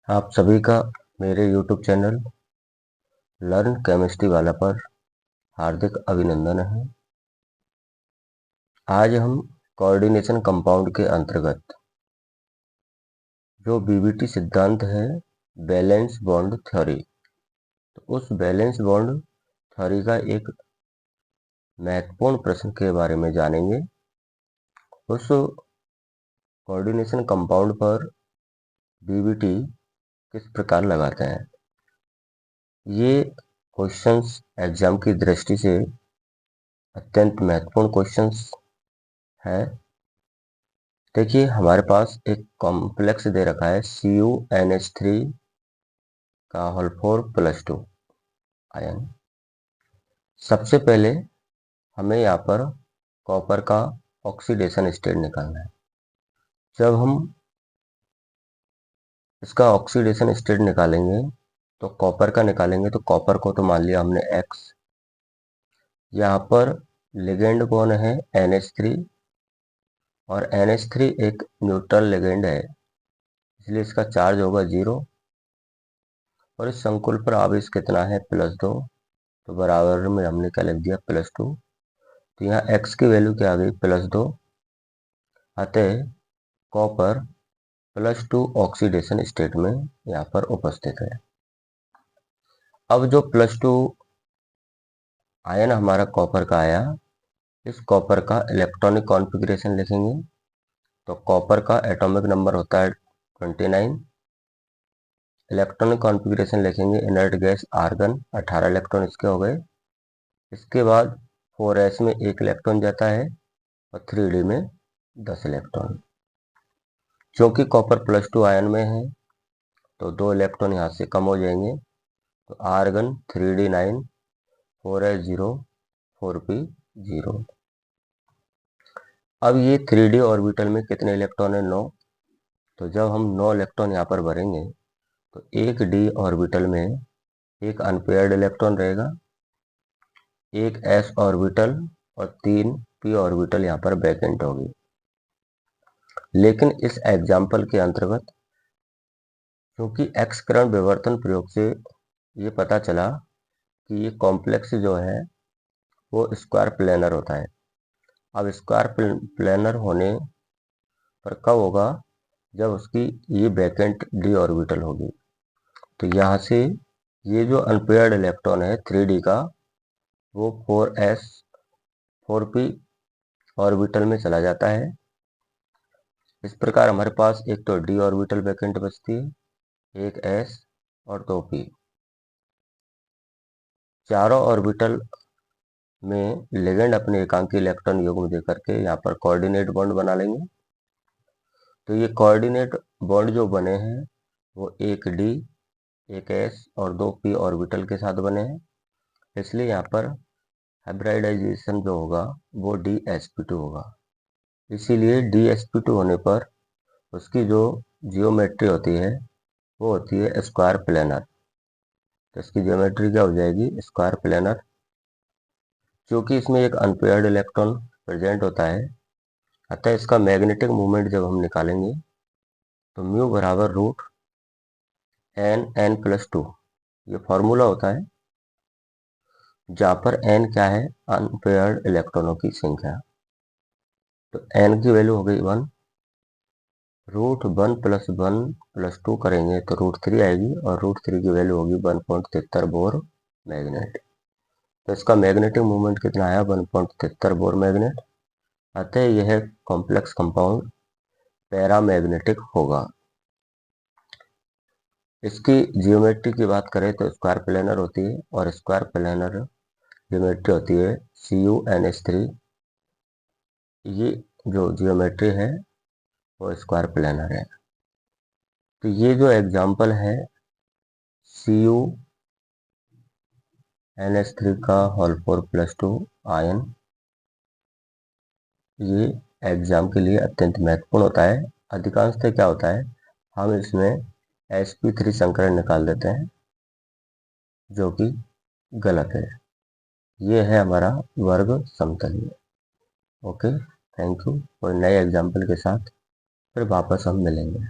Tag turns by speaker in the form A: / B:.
A: आप सभी का मेरे YouTube चैनल लर्न केमिस्ट्री वाला पर हार्दिक अभिनंदन है। आज हम कोऑर्डिनेशन कंपाउंड के अंतर्गत जो बीबीटी सिद्धांत है बैलेंस बॉन्ड थ्योरी, तो उस बैलेंस बॉन्ड थ्योरी का एक महत्वपूर्ण प्रश्न के बारे में जानेंगे। उस कोऑर्डिनेशन कंपाउंड पर बीबीटी किस प्रकार लगाते हैं, ये क्वेश्चंस एग्जाम की दृष्टि से अत्यंत महत्वपूर्ण क्वेश्चंस है। देखिए, हमारे पास एक कॉम्प्लेक्स दे रखा है CuNH3 का होल 4 + 2 आयन। सबसे पहले हमें यहाँ पर कॉपर का ऑक्सीडेशन स्टेट निकालना है। जब हम इसका ऑक्सीडेशन स्टेट निकालेंगे तो कॉपर का निकालेंगे, तो कॉपर को तो मान लिया हमने X। यहाँ पर लिगेंड कौन है? NH3, और NH3 एक न्यूट्रल लिगेंड है, इसलिए इसका चार्ज होगा 0। और इस संकुल पर आवेश कितना है? +2, तो बराबर में हमने क्या लिख दिया? +2। तो यहाँ x की वैल्यू क्या आ गई? +2। अतः कॉपर +2 ऑक्सीडेशन स्टेट में यहाँ पर उपस्थित है। अब जो +2 आयन हमारा कॉपर का आया, इस कॉपर का इलेक्ट्रॉनिक कॉन्फ़िगरेशन लिखेंगे। तो कॉपर का एटॉमिक नंबर होता है 29। इलेक्ट्रॉनिक कॉन्फ़िगरेशन लिखेंगे, इनर्ट गैस आर्गन 18 इलेक्ट्रॉन इसके हो गए। इसके बाद 4s में 1 इलेक्ट्रॉन जाता है और 3d में 10 इलेक्ट्रॉन। क्योंकि कॉपर +2 आयन में है तो 2 इलेक्ट्रॉन यहाँ से कम हो जाएंगे, तो आर्गन 3d9, 4s0, 4p0। अब ये 3d ऑर्बिटल में कितने इलेक्ट्रॉन है? 9। तो जब हम 9 इलेक्ट्रॉन यहाँ पर भरेंगे तो एक d ऑर्बिटल में एक अनपेयर्ड इलेक्ट्रॉन रहेगा, एक s ऑर्बिटल और 3 p ऑर्बिटल यहाँ पर वैकेंट होगी। लेकिन इस एग्जाम्पल के अंतर्गत क्योंकि एक्स किरण विवर्तन प्रयोग से ये पता चला कि ये कॉम्प्लेक्स जो है वो स्क्वायर प्लेनर होता है। अब स्क्वायर प्लेनर होने पर कब होगा? जब उसकी ये वैकेंट d ऑर्बिटल होगी। तो यहाँ से ये जो अनपेयर्ड इलेक्ट्रॉन है 3d का, वो 4s 4p ऑर्बिटल में चला जाता है। इस प्रकार हमारे पास एक तो d ऑर्बिटल वैकेंट बचती है, एक s और 2p। चारों ऑर्बिटल में लिगेंड अपने एकांकी इलेक्ट्रॉन युग्म दे करके यहाँ पर कोऑर्डिनेट बॉन्ड बना लेंगे। तो ये कोऑर्डिनेट बॉन्ड जो बने हैं वो एक d, एक s और 2 p ऑर्बिटल के साथ बने हैं, इसलिए यहाँ पर हाइब्रिडाइजेशन जो होगा वो dsp2 होगा। इसीलिए dsp2 होने पर उसकी जो जियोमेट्री होती है वो होती है स्क्वायर प्लेनर। तो इसकी जियोमेट्री क्या हो जाएगी? Square planar. क्योंकि इसमें एक अनपेयर्ड इलेक्ट्रॉन प्रेजेंट होता है, अतः इसका मैग्नेटिक मोमेंट जब हम निकालेंगे तो म्यू बराबर √n+2 ये फॉर्मूला होता है, जहाँ पर n क्या है? अनपेयर्ड इलेक्ट्रॉनों की संख्या। तो n की वैल्यू हो गई 1, √1 + 1 + 2 करेंगे तो √3 आएगी, और √3 की वैल्यू होगी 1.73 बोर मैग्नेट। तो इसका मैग्नेटिक मोमेंट कितना आया? 1.73 बोर मैग्नेट। अतः यह कॉम्प्लेक्स कंपाउंड पैरामैग्नेटिक होगा। इसकी जियोमेट्री की बात करें तो स्क्वायर प्लेनर होती है, और स्क्वायर प्लेनर जियोमेट्री होती है CuNH3। ये जो जियोमेट्री है वो स्क्वायर प्लेनर है। तो ये जो एग्जांपल है CuNH3 का होल 4 + 2 आयन, ये एग्जाम के लिए अत्यंत महत्वपूर्ण होता है। अधिकांशतः क्या होता है, हम इसमें sp3 संकरण निकाल देते हैं, जो कि गलत है। ये है हमारा वर्ग समतलीय। Okay, thank you. कोई नए एग्जाम्पल के साथ फिर वापस हम मिलेंगे।